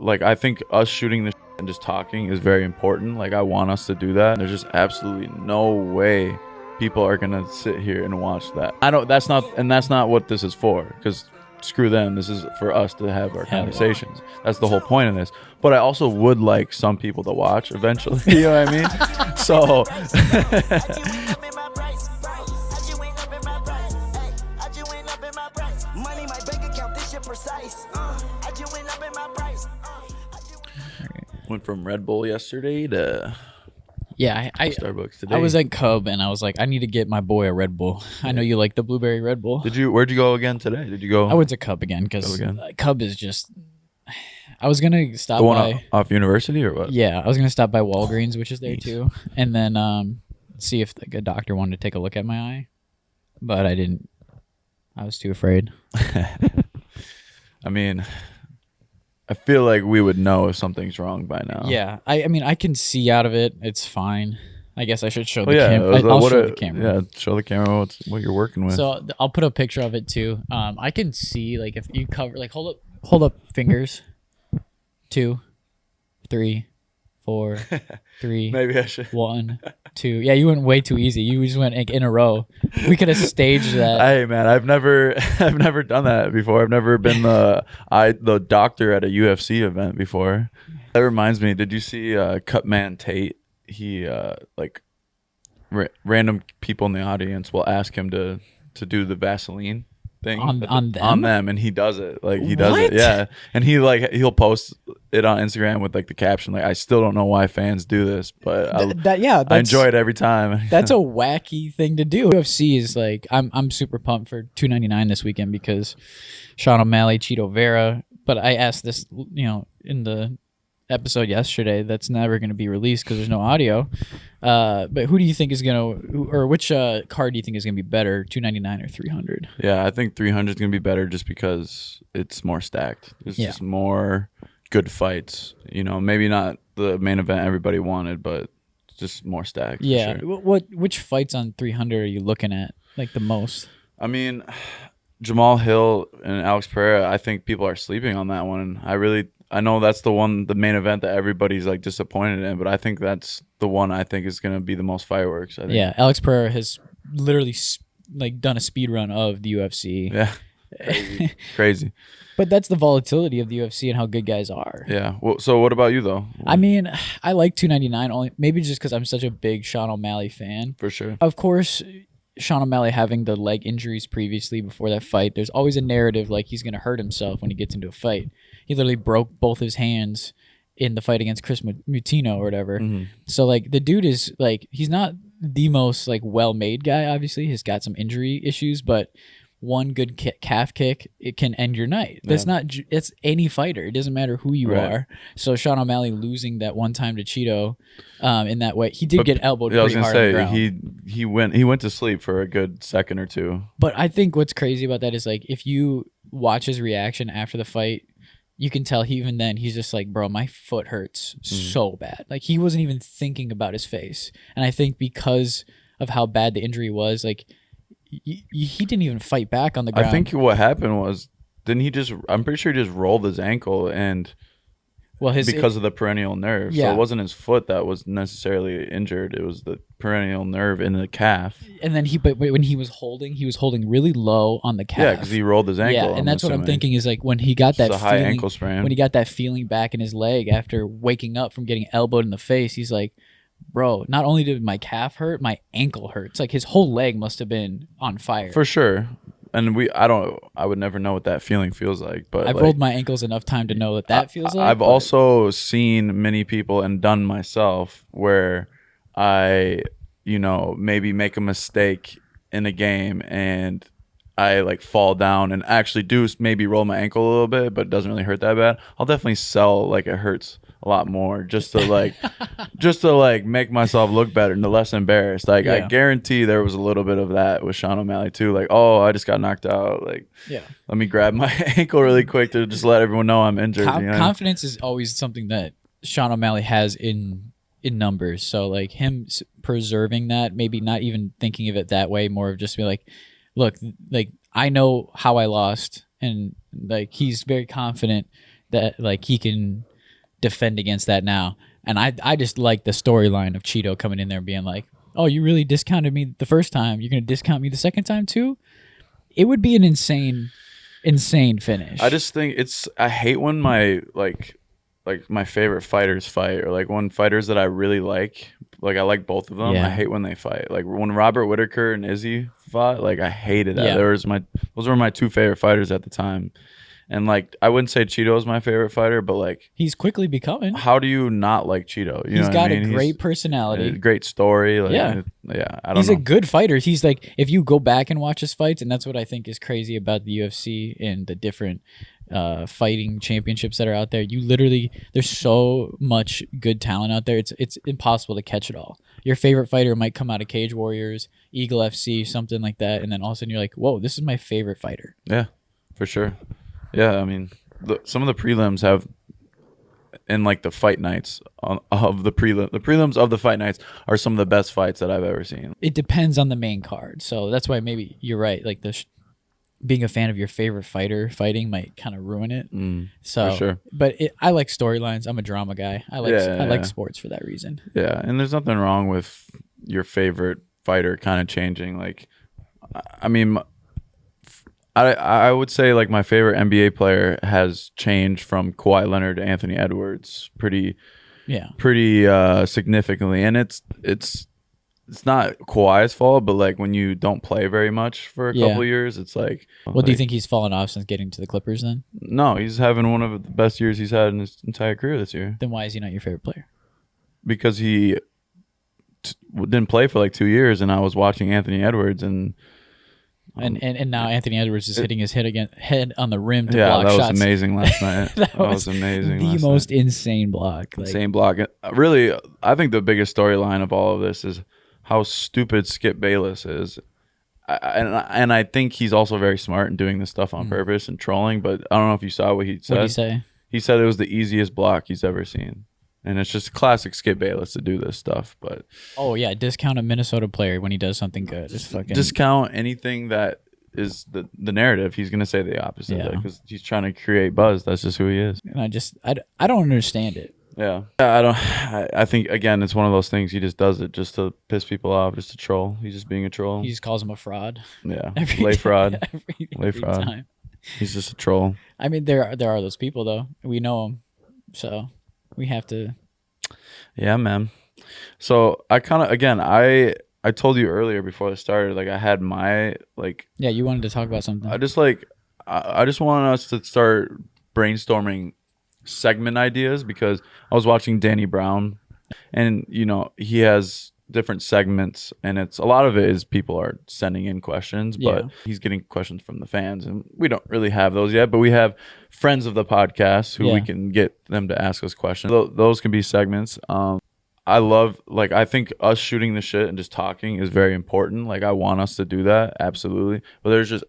like I think us shooting the and just talking is very important. Like I want us to do that. There's just absolutely no way people are gonna sit here and watch that. I don't. That's not what this is for. Because screw them. This is for us to have our conversations. That's the whole point of this. But I also would like some people to watch eventually. You know what I mean? So. Went from Red Bull yesterday to I Starbucks today. I was at Cub and I was like, I need to get my boy a Red Bull. I know you like the blueberry Red Bull. Where'd you go again today? Did you go? I went to Cub again because Cub is just. I was gonna stop by off University or what? Yeah, I was gonna stop by Walgreens, which is there too, and then see if like a doctor wanted to take a look at my eye, but I didn't. I was too afraid. I mean, I feel like we would know if something's wrong by now. Yeah, I mean, I can see out of it. It's fine. I guess I should show the camera. I'll show the camera. Yeah, show the camera what you're working with. So I'll put a picture of it too. I can see like if you cover like hold up fingers. 2, 3, 4, 3. Maybe I should. 1, 2. Yeah, you went way too easy. You just went like, in a row. We could have staged that. Hey man, I've never done that before. I've never been the doctor at a UFC event before. That reminds me. Did you see Cutman Tate? He random people in the audience will ask him to do the Vaseline thing on them, and he does it. Like he does it, yeah. And he'll post it on Instagram with like the caption like, I still don't know why fans do this, but I enjoy it every time. That's a wacky thing to do. UFC is like I'm super pumped for $299 this weekend because Sean O'Malley, Cheeto Vera. But I asked this, in the episode yesterday that's never going to be released because there's no audio. But who do you think is which card do you think is going to be better, $299 or 300? Yeah, I think 300 is going to be better just because it's more stacked. There's just more good fights. Maybe not the main event everybody wanted, but just more stacked. Yeah. For sure. Which fights on 300 are you looking at like the most? I mean, Jamal Hill and Alex Pereira, I think people are sleeping on that one. I know that's the main event that everybody's like disappointed in, but I think that's the one I think is going to be the most fireworks. I think. Yeah, Alex Pereira has literally like done a speed run of the UFC. Yeah, crazy. But that's the volatility of the UFC and how good guys are. Yeah. Well, so what about you though? I mean, I like $299 only, maybe just because I'm such a big Sean O'Malley fan. For sure. Of course, Sean O'Malley having the leg injuries previously before that fight, there's always a narrative like he's going to hurt himself when he gets into a fight. He literally broke both his hands in the fight against Chris Mutino or whatever. Mm-hmm. So like the dude is like, he's not the most like well-made guy. Obviously, he's got some injury issues, but one good calf kick, it can end your night. That's it's any fighter. It doesn't matter who you are. So Sean O'Malley losing that one time to Cheeto in that way, he did get elbowed pretty hard on the ground. He went to sleep for a good second or two. But I think what's crazy about that is like if you watch his reaction after the fight, you can tell even then he's just like, bro, my foot hurts so bad. Like he wasn't even thinking about his face. And I think because of how bad the injury was, like he didn't even fight back on the ground. I think what happened was, I'm pretty sure he just rolled his ankle and because of the peroneal nerve. Yeah. So it wasn't his foot that was necessarily injured. It was the peroneal nerve in the calf. And then when he was holding really low on the calf. Yeah, because he rolled his ankle. Yeah, and that's what I'm thinking is like when he got that high ankle sprain. When he got that feeling back in his leg after waking up from getting elbowed in the face, he's like, bro, not only did my calf hurt, my ankle hurts. Like his whole leg must have been on fire. For sure. And I would never know what that feeling feels like. But I've rolled my ankles enough time to know what that feels like. I've also seen many people and done myself where I, maybe make a mistake in a game and I like fall down and actually do maybe roll my ankle a little bit, but it doesn't really hurt that bad. I'll definitely sell like it hurts a lot more just to like make myself look better and to less embarrassed. Like I guarantee there was a little bit of that with Sean O'Malley too. Like, oh, I just got knocked out. Like, let me grab my ankle really quick to just let everyone know I'm injured. Confidence is always something that Sean O'Malley has in numbers. So like him preserving that, maybe not even thinking of it that way, more of just be like, look, like I know how I lost, and like he's very confident that like he can defend against that now. And I just like the storyline of Cheeto coming in there and being like, "Oh, you really discounted me the first time. You're gonna discount me the second time too." It would be an insane finish. I just think I hate when my favorite fighters fight, or like when fighters that I really like I like both of them. Yeah. I hate when they fight. Like when Robert Whitaker and Izzy fought, like I hated that. Yeah. Those were my two favorite fighters at the time. And like I wouldn't say Cheeto is my favorite fighter, but like He's quickly becoming. how do you not like Cheeto? You know He's what got I mean? a great personality. A great story. Like, Yeah. yeah. I don't He's know. a good fighter. He's like, if you go back and watch his fights, and that's what I think is crazy about the UFC and the different fighting championships that are out there. There's so much good talent out there. It's impossible to catch it all. Your favorite fighter might come out of Cage Warriors, Eagle FC, something like that, and then all of a sudden you're like, whoa, this is my favorite fighter. Yeah, for sure. Yeah, I mean, some of the prelims have, in like the fight nights of the prelims of the fight nights are some of the best fights that I've ever seen. It depends on the main card, so that's why maybe you're right. Like being a fan of your favorite fighter fighting might kind of ruin it. So, for sure. But I like storylines. I'm a drama guy. I like Yeah, I like yeah. sports for that reason. Yeah, and there's nothing wrong with your favorite fighter kind of changing. Like, I mean, I would say like my favorite NBA player has changed from Kawhi Leonard to Anthony Edwards pretty significantly, and it's not Kawhi's fault, but like when you don't play very much for a couple years, it's like. Well, do you think he's fallen off since getting to the Clippers then? No, he's having one of the best years he's had in his entire career this year. Then why is he not your favorite player? Because he didn't play for like 2 years, and I was watching Anthony Edwards, and now Anthony Edwards is hitting his head on the rim to yeah, block that was shots. amazing last night. that was amazing. The most insane block. Insane block. Really, I think the biggest storyline of all of this is how stupid Skip Bayless is. And I think he's also very smart in doing this stuff on purpose and trolling, but I don't know if you saw what he said. What did he say? He said it was the easiest block he's ever seen. And it's just classic Skip Bayless to do this stuff. But oh yeah, discount a Minnesota player when he does something good. Just fucking discount anything that is the narrative. He's gonna say the opposite because he's trying to create buzz. That's just who he is. And I don't understand it. Yeah, I think again, it's one of those things. He just does it just to piss people off, just to troll. He's just being a troll. He just calls him a fraud. Yeah, lay fraud. Every fraud. time. He's just a troll. I mean, there are those people though. We know them, so we have to. Yeah, man. So I kind of I told you earlier before I started, like I had my like. Yeah, you wanted to talk about something. I just wanted us to start brainstorming segment ideas because I was watching Danny Brown, and you know he has different segments, and it's a lot of it is people are sending in questions, but he's getting questions from the fans, and we don't really have those yet, but we have friends of the podcast who we can get them to ask us questions. Those can be segments. I think us shooting the shit and just talking is very important. Like I want us to do that, absolutely, but there's just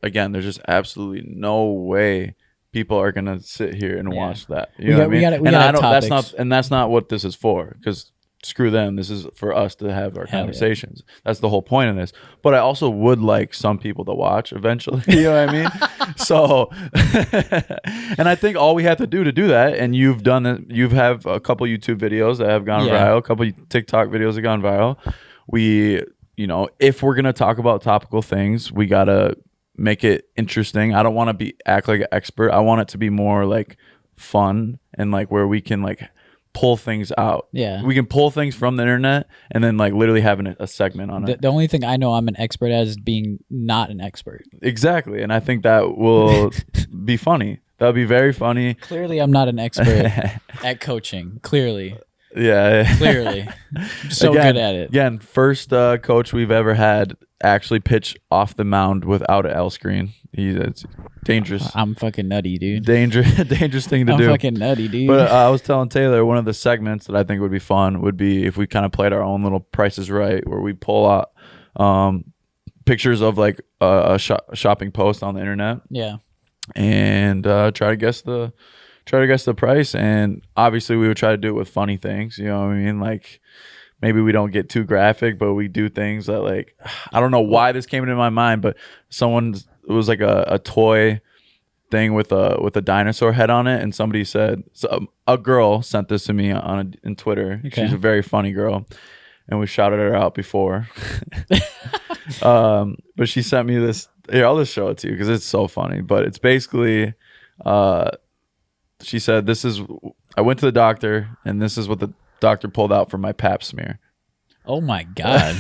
absolutely no way people are gonna sit here and watch that. You know what I mean? That's not what this is for, because screw them. This is for us to have our conversations. That's the whole point of this. But I also would like some people to watch eventually. You know what I mean? So, and I think all we have to do that, and you've done it. You have a couple YouTube videos that have gone viral, a couple TikTok videos that have gone viral. We, if we're gonna talk about topical things, we gotta make it interesting. I don't want to act like an expert. I want it to be more like fun and like where we can like pull things out. Yeah, we can pull things from the internet and then like literally having a segment on it. The only thing I know I'm an expert at is being not an expert. Exactly, and I think that will be funny. That'll be very funny. Clearly, I'm not an expert at coaching. Clearly. Yeah. Clearly. I'm so good at it. Again, first coach we've ever had actually pitch off the mound without an L screen. It's dangerous. I'm fucking nutty, dude. Dangerous thing to do. I'm fucking nutty, dude. But I was telling Taylor, one of the segments that I think would be fun would be if we kind of played our own little Price is Right, where we pull out pictures of like a shopping post on the internet. Yeah. And try to guess the price, and obviously we would try to do it with funny things, you know what I mean? Like maybe we don't get too graphic, but we do things that like, I don't know why this came into my mind, but it was like a toy thing with a dinosaur head on it, and somebody said, a girl sent this to me in Twitter. Okay. She's a very funny girl, and we shouted her out before. But she sent me this. Here, I'll just show it to you because it's so funny. But it's basically, she said, "This is. I went to the doctor, and this is what the doctor pulled out from my Pap smear." Oh my God.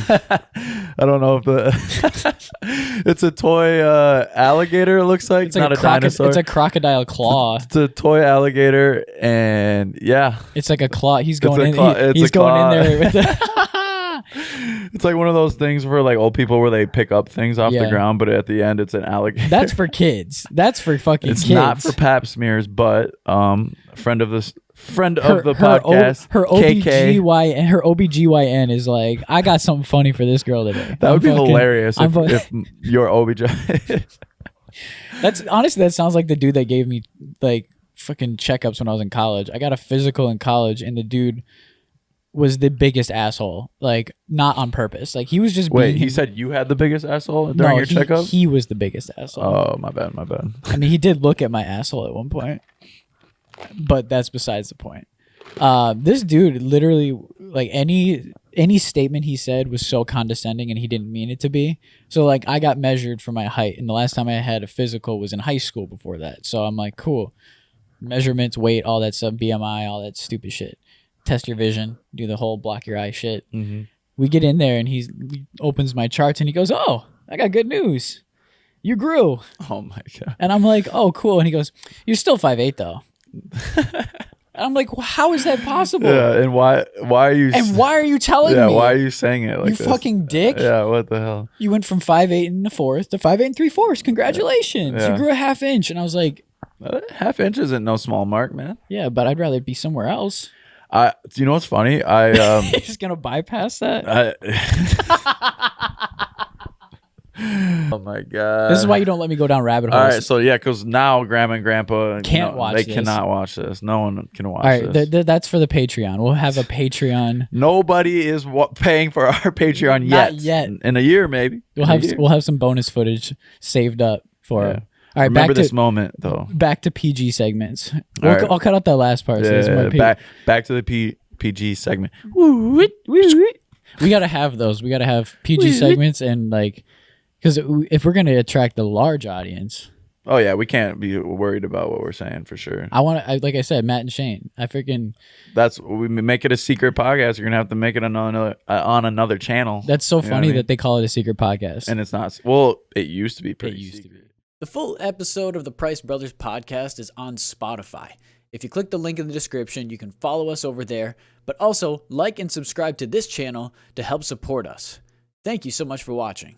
I don't know if it's a toy alligator. It looks like It's not like a dinosaur. It's a crocodile claw. It's a toy alligator, and yeah, It's like a claw. He's going in. It's He's a going claw. in there with the It's like one of those things for like old people where they pick up things off the Yeah. ground, but at the end it's an alligator. That's for kids. That's for fucking It's kids. not for Pap smears, but friend of the her podcast, her KK. OBGYN, her OBGYN is like, I got something funny for this girl today. That would be hilarious I'm if your OBJ. That's honestly, that sounds like the dude that gave me like fucking checkups when I was in college. I got a physical in college, and the dude was the biggest asshole. Like, not on purpose. Like, he was just Wait, being he him. said you had the biggest asshole during your checkup? He was the biggest asshole. Oh, my bad. I mean, he did look at my asshole at one point, but that's besides the point. This dude literally, like, any statement he said was so condescending, and he didn't mean it to be. So, like, I got measured for my height, and the last time I had a physical was in high school before that. So I'm like, cool. Measurements, weight, all that stuff, BMI, all that stupid shit. Test your vision, do the whole block your eye shit. Mm-hmm. We get in there, and he opens my charts, and he goes, "Oh, I got good news. You grew." Oh my god! And I'm like, "Oh, cool." And he goes, "You're still 5'8", though." And I'm like, well, "How is that possible?" Yeah, and why are you? And why are you telling me? Yeah, why are you saying it like you this? fucking dick? Yeah, what the hell? You went from 5'8" and a fourth to 5'8" and 3/4. Congratulations! Yeah. You grew a ½ inch. And I was like, Half inch isn't no small mark, man. "Yeah, but I'd rather be somewhere else." You know what's funny? You're just gonna bypass that. Oh my god! This is why you don't let me go down rabbit All holes. right, so yeah, because now Grandma and Grandpa Can't watch They this. cannot watch this. No one can watch All right, this. that's for the Patreon. We'll have a Patreon. Nobody is paying for our Patreon yet. Not yet. In a year, maybe. We'll have some bonus footage saved up for. Yeah. All right, Remember back this to moment though. back to PG segments. All right. I'll cut out that last part. So Back to the PG segment. We gotta have those. We gotta have PG segments, and like, because if we're gonna attract the large audience, Oh yeah, we can't be worried about what we're saying for sure. like I said, Matt and Shane. We make it a secret podcast. You're gonna have to make it on another channel. That's so You know what funny I mean? that they call it a secret podcast. And it's not. Well, it used to be pretty. used to secret. The full episode of the Price Brothers podcast is on Spotify. If you click the link in the description, you can follow us over there, but also like and subscribe to this channel to help support us. Thank you so much for watching.